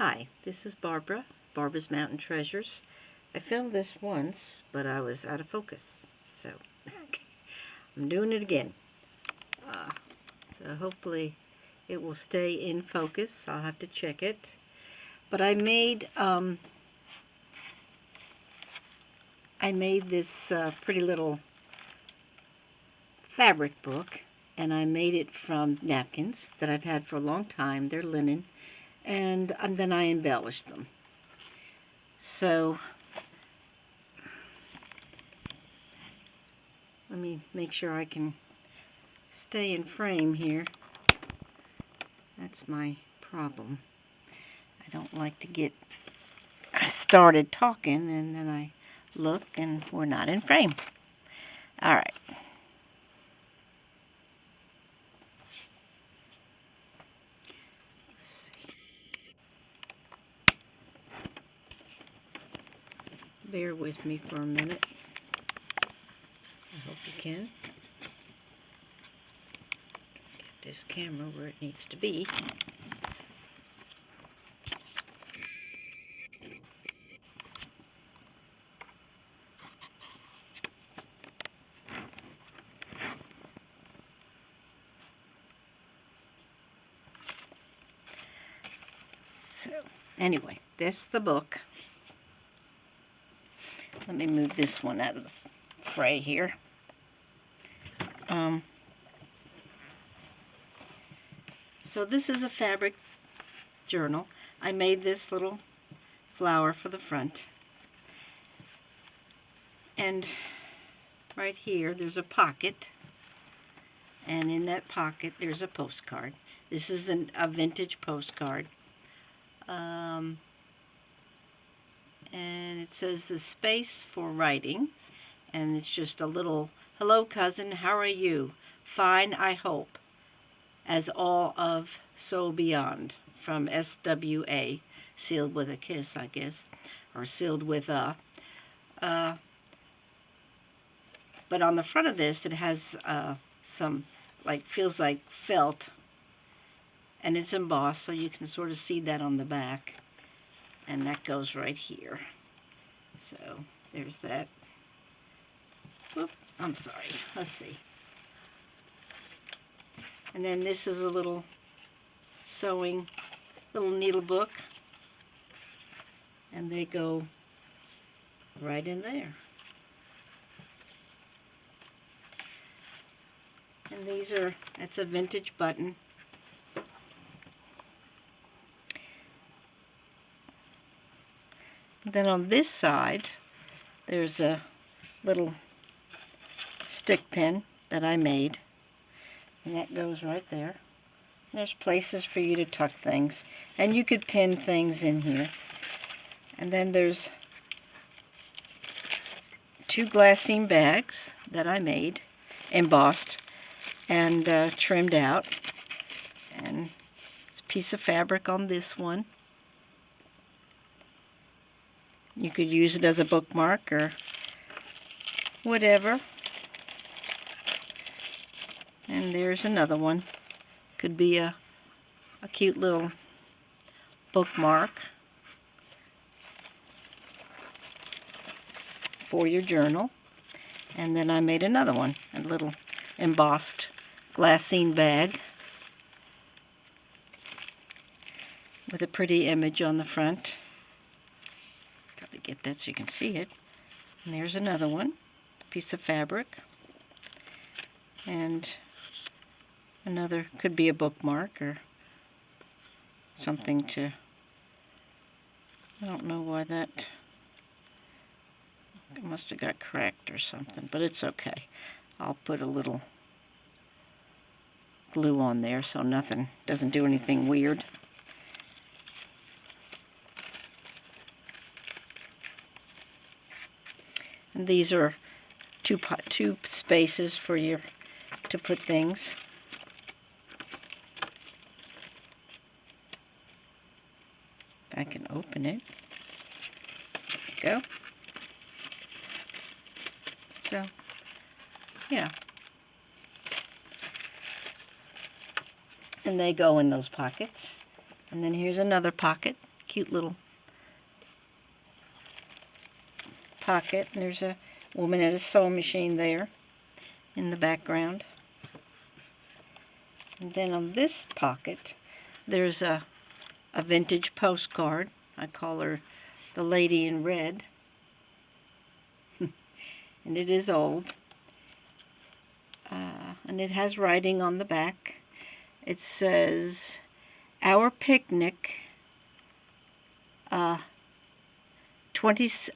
Hi, this is Barbara, Barbara's Mountain Treasures. I filmed this once, but I was out of focus, so I'm doing it again. So hopefully it will stay in focus. I'll have to check it. But I made this pretty little fabric book, and I made it from napkins that I've had for a long time. They're linen, and then I embellished them. So let me make sure I can stay in frame here. That's my problem. I don't like to get started talking and then I look and we're not in frame. All right. Let's see. Bear with me for a minute. I hope you can. Get this camera where it needs to be. So, anyway, this is the book. Let me move this one out of the fray here. So this is a fabric journal. I made this little flower for the front. And right here there's a pocket. And in that pocket there's a postcard. This is a vintage postcard. And it says the space for writing. And it's just a little, hello cousin, how are you? Fine, I hope. As all of So Beyond, from SWA, sealed with a kiss, I guess, or sealed with a. But on the front of this, it has some, feels like felt, and it's embossed, so you can sort of see that on the back, and that goes right here. So there's that. Whoop, I'm sorry. Let's see. And then this is a little sewing, little needle book. And they go right in there. And that's a vintage button. Then on this side, there's a little stick pin that I made. And that goes right there. And there's places for you to tuck things. And you could pin things in here. And then there's 2 glassine bags that I made, embossed, and trimmed out. And it's a piece of fabric on this one. You could use it as a bookmark or whatever. And there's another one. Could be a cute little bookmark for your journal. And then I made another one, a little embossed glassine bag with a pretty image on the front. Got to get that so you can see it. And there's another one, a piece of fabric. And another, could be a bookmark or something to, I don't know why that, it must have got cracked or something, but it's okay. I'll put a little glue on there so nothing, doesn't do anything weird. And these are two spaces for to put things. If I can open it. There we go. So, yeah. And they go in those pockets. And then here's another pocket, cute little pocket. And there's a woman at a sewing machine there in the background. And then on this pocket, there's a vintage postcard. I call her the Lady in Red. And it is old. And it has writing on the back. It says, "Our picnic, August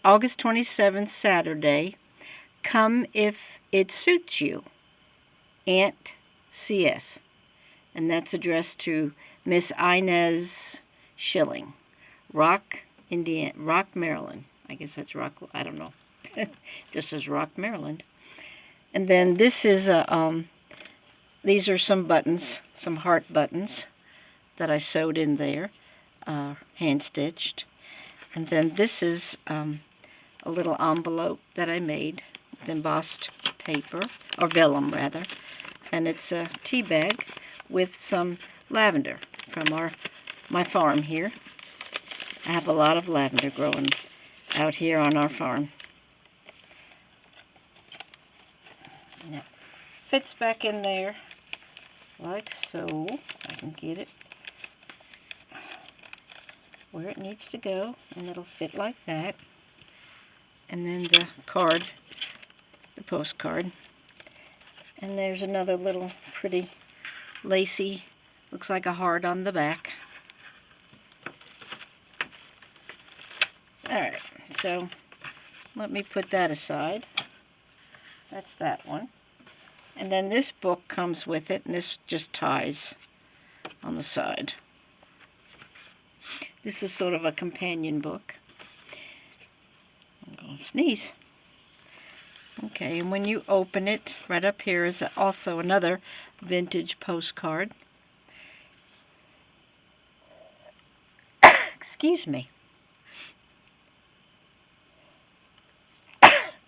27th, Saturday. Come if it suits you. Aunt C.S." And that's addressed to Miss Inez Schilling, Rock, Maryland. I guess that's Rock, I don't know. Just says Rock, Maryland. And then this is these are some buttons, some heart buttons that I sewed in there, hand stitched. And then this is a little envelope that I made with embossed paper, or vellum rather. And it's a tea bag with some lavender from my farm here. I have a lot of lavender growing out here on our farm. And it fits back in there like so. I can get it where it needs to go, and it'll fit like that. And then the card, the postcard. And there's another little pretty lacy, looks like a heart on the back. Alright, so let me put that aside. That's that one. And then this book comes with it, and this just ties on the side. This is sort of a companion book. I'm going to sneeze. Okay, and when you open it, right up here is also another vintage postcard. Excuse me.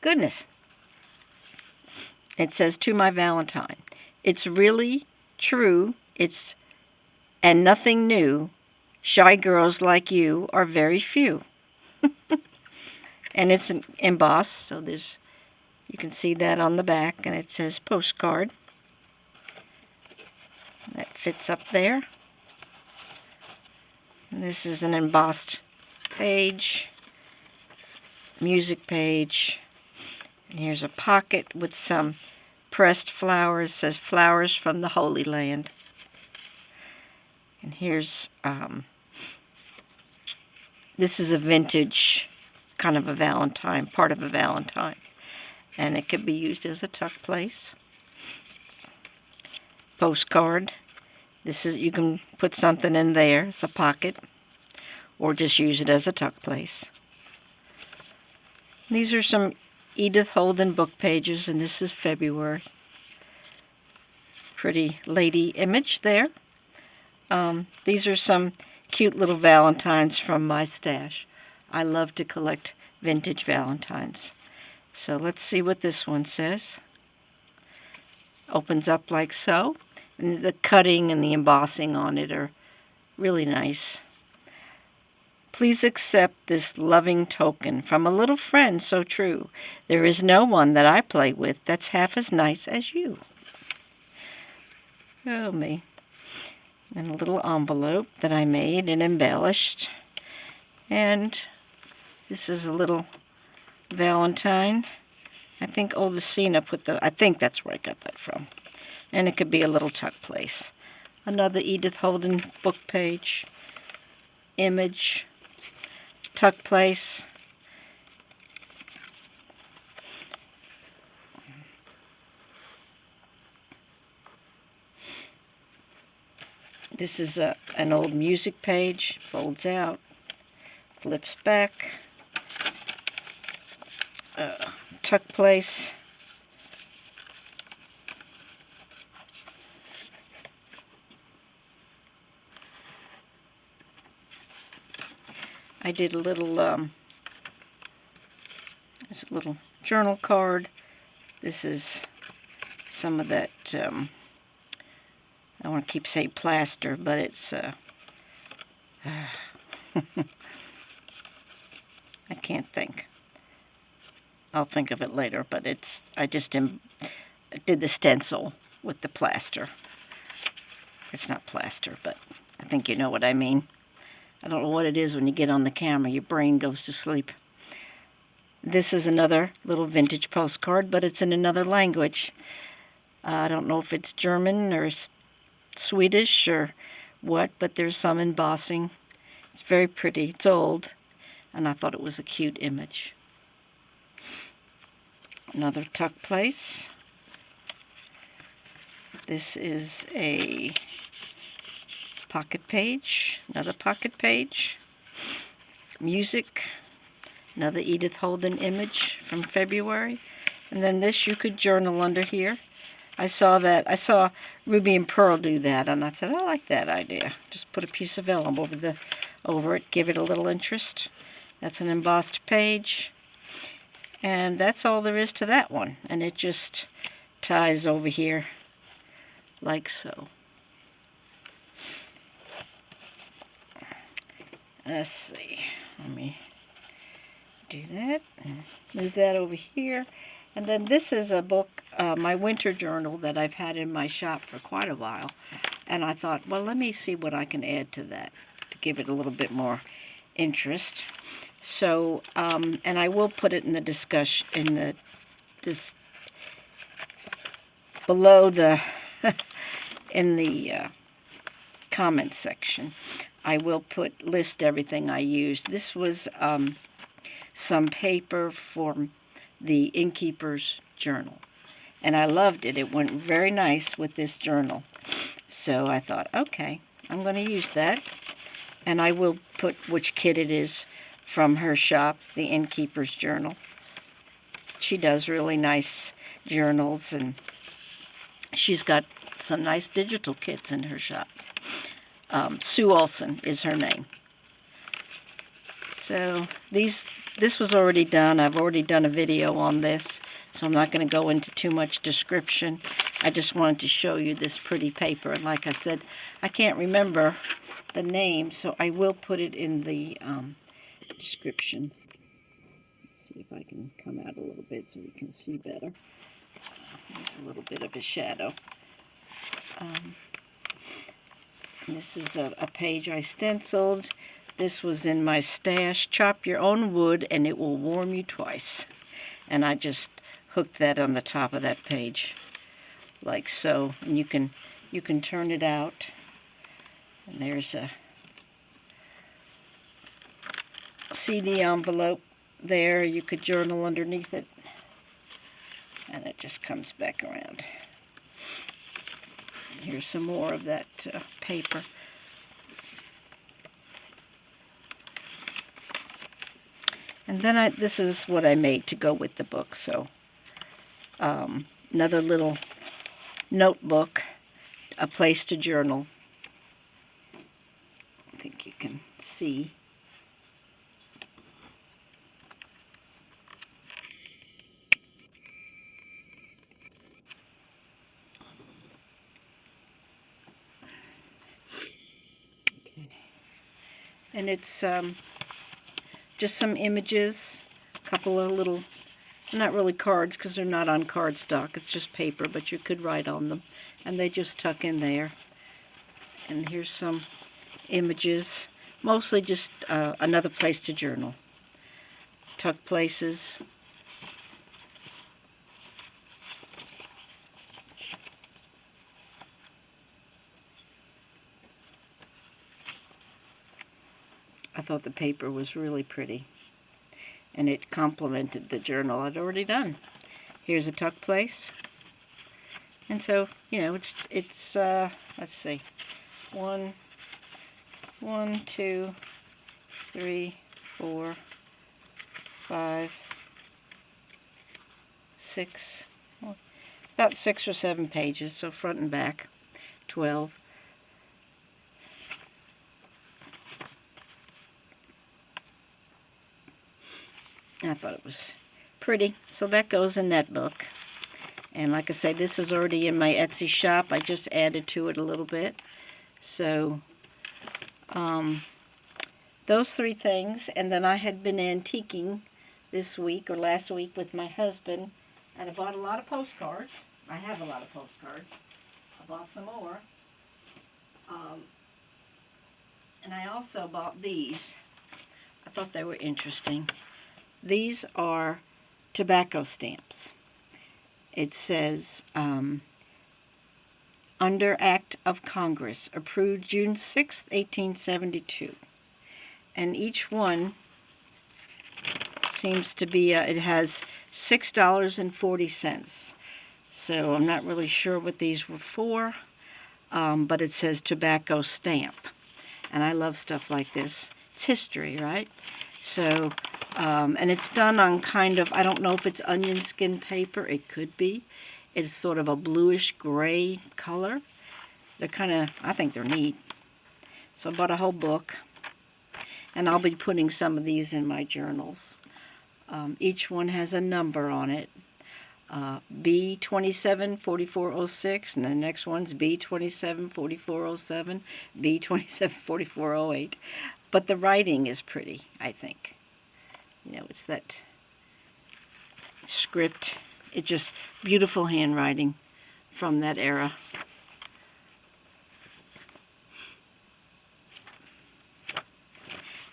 Goodness. It says, "To my Valentine. It's really true. And nothing new. Shy girls like you are very few." And it's embossed, so you can see that on the back, and it says postcard. That fits up there. And this is an embossed page, music page. And here's a pocket with some pressed flowers. It says, "Flowers from the Holy Land." And here's, this is a vintage kind of a Valentine, part of a Valentine. And it could be used as a tuck place. Postcard. You can put something in there as a pocket, or just use it as a tuck place. These are some Edith Holden book pages, and this is February. Pretty lady image there. These are some cute little Valentines from my stash. I love to collect vintage Valentines. So let's see what this one says. Opens up like so. And the cutting and the embossing on it are really nice. "Please accept this loving token from a little friend so true. There is no one that I play with that's half as nice as you." Oh, me. And a little envelope that I made and embellished. And this is a little Valentine. I think Oldacina I think that's where I got that from. And it could be a little tuck place. Another Edith Holden book page. Image. Tuck place. This is an old music page. Folds out. Flips back. Tuck place. I did a little, there's a little journal card. This is some of that, I want to keep saying plaster, but it's I can't think. I'll think of it later, but I just did the stencil with the plaster. It's not plaster, but I think you know what I mean. I don't know what it is when you get on the camera. Your brain goes to sleep. This is another little vintage postcard, but it's in another language. I don't know if it's German or Swedish or what, but there's some embossing. It's very pretty. It's old, and I thought it was a cute image. Another tuck place. This is a pocket page, another pocket page. Music, another Edith Holden image from February. And then this you could journal under here. I saw Ruby and Pearl do that, and I said, I like that idea. Just put a piece of vellum over it, give it a little interest. That's an embossed page. And that's all there is to that one. And it just ties over here like so. Let's see. Let me do that and move that over here. And then this is a book, my winter journal that I've had in my shop for quite a while. And I thought, well, let me see what I can add to that to give it a little bit more interest. So, and I will put it in the discussion, below the, in the comment section. I will list everything I used. This was some paper from the Innkeeper's journal. And I loved it. It went very nice with this journal. So I thought, okay, I'm going to use that. And I will put which kit it is from her shop, the Innkeeper's journal. She does really nice journals, and she's got some nice digital kits in her shop. Sue Olson is her name. So this was already done. I've already done a video on this, so I'm not going to go into too much description. I just wanted to show you this pretty paper. And like I said, I can't remember the name, so I will put it in the description. Let's see if I can come out a little bit so you can see better. There's a little bit of a shadow. This is a page I stenciled. This was in my stash. Chop your own wood and it will warm you twice. And I just hooked that on the top of that page, like so. And you can turn it out. And there's a CD envelope there. You could journal underneath it. And it just comes back around. Here's some more of that paper. And then this is what I made to go with the book. So another little notebook, a place to journal. I think you can see. And it's just some images, a couple of little, not really cards because they're not on cardstock, it's just paper, but you could write on them. And they just tuck in there. And here's some images, mostly just another place to journal. Tuck places. I thought the paper was really pretty, and it complemented the journal I'd already done. Here's a tuck place, and so it's let's see, 1, 2, 3, 4, 5, 6, well, about 6 or 7 pages, so front and back, 12. I thought it was pretty, so that goes in that book. And like I say, this is already in my Etsy shop. I just added to it a little bit. So those three things, and then I had been antiquing this week or last week with my husband, and I bought a lot of postcards. I have a lot of postcards. I bought some more. And I also bought these. I thought they were interesting. These are tobacco stamps. It says, under Act of Congress, approved June 6, 1872. And each one seems to be, it has $6.40. So I'm not really sure what these were for, but it says tobacco stamp. And I love stuff like this. It's history, right? So, and it's done on kind of, I don't know if it's onion skin paper. It could be. It's sort of a bluish gray color. They're kind of, I think they're neat. So I bought a whole book. And I'll be putting some of these in my journals. Each one has a number on it. B274406, and the next one's B274407, B274408. But the writing is pretty, I think. You know, it's that script. It's just beautiful handwriting from that era.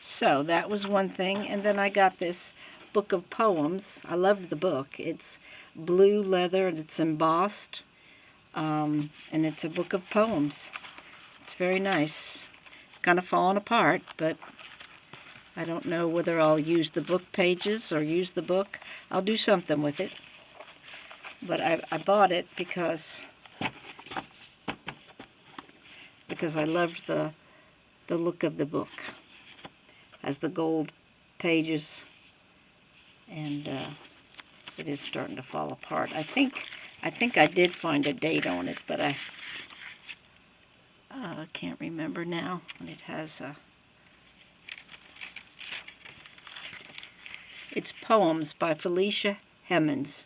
So that was one thing, and then I got this book of poems. I loved the book. It's blue leather and it's embossed, and it's a book of poems. It's very nice. Kind of falling apart, but I don't know whether I'll use the book pages or use the book. I'll do something with it. But I bought it because I loved the look of the book. Has the gold pages, and it is starting to fall apart. I think I did find a date on it, but I can't remember now. And it has it's poems by Felicia Hemans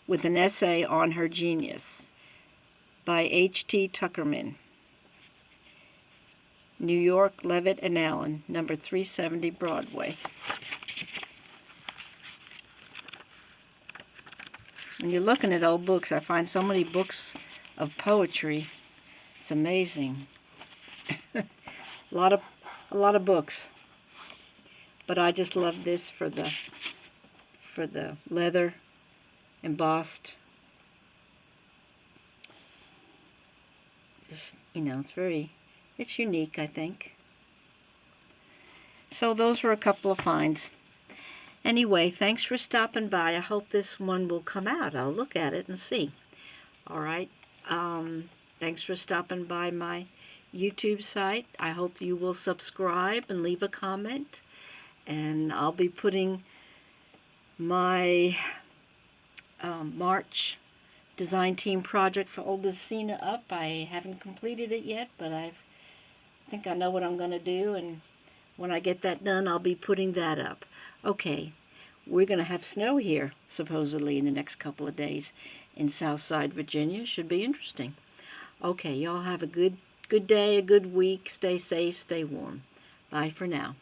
with an essay on her genius by H.T. Tuckerman. New York, Levitt and Allen, number 370 Broadway. When you're looking at old books, I find so many books of poetry. It's amazing. a lot of books. But I just love this for the leather embossed. Just, you know, it's unique, I think. So those were a couple of finds. Anyway, thanks for stopping by. I hope this one will come out. I'll look at it and see. All right. Thanks for stopping by my YouTube site. I hope you will subscribe and leave a comment. And I'll be putting my March design team project for Old Lucina up. I haven't completed it yet, but I think I know what I'm going to do, and when I get that done, I'll be putting that up. Okay, we're going to have snow here, supposedly, in the next couple of days in Southside, Virginia. Should be interesting. Okay, y'all have a good day, a good week. Stay safe, stay warm. Bye for now.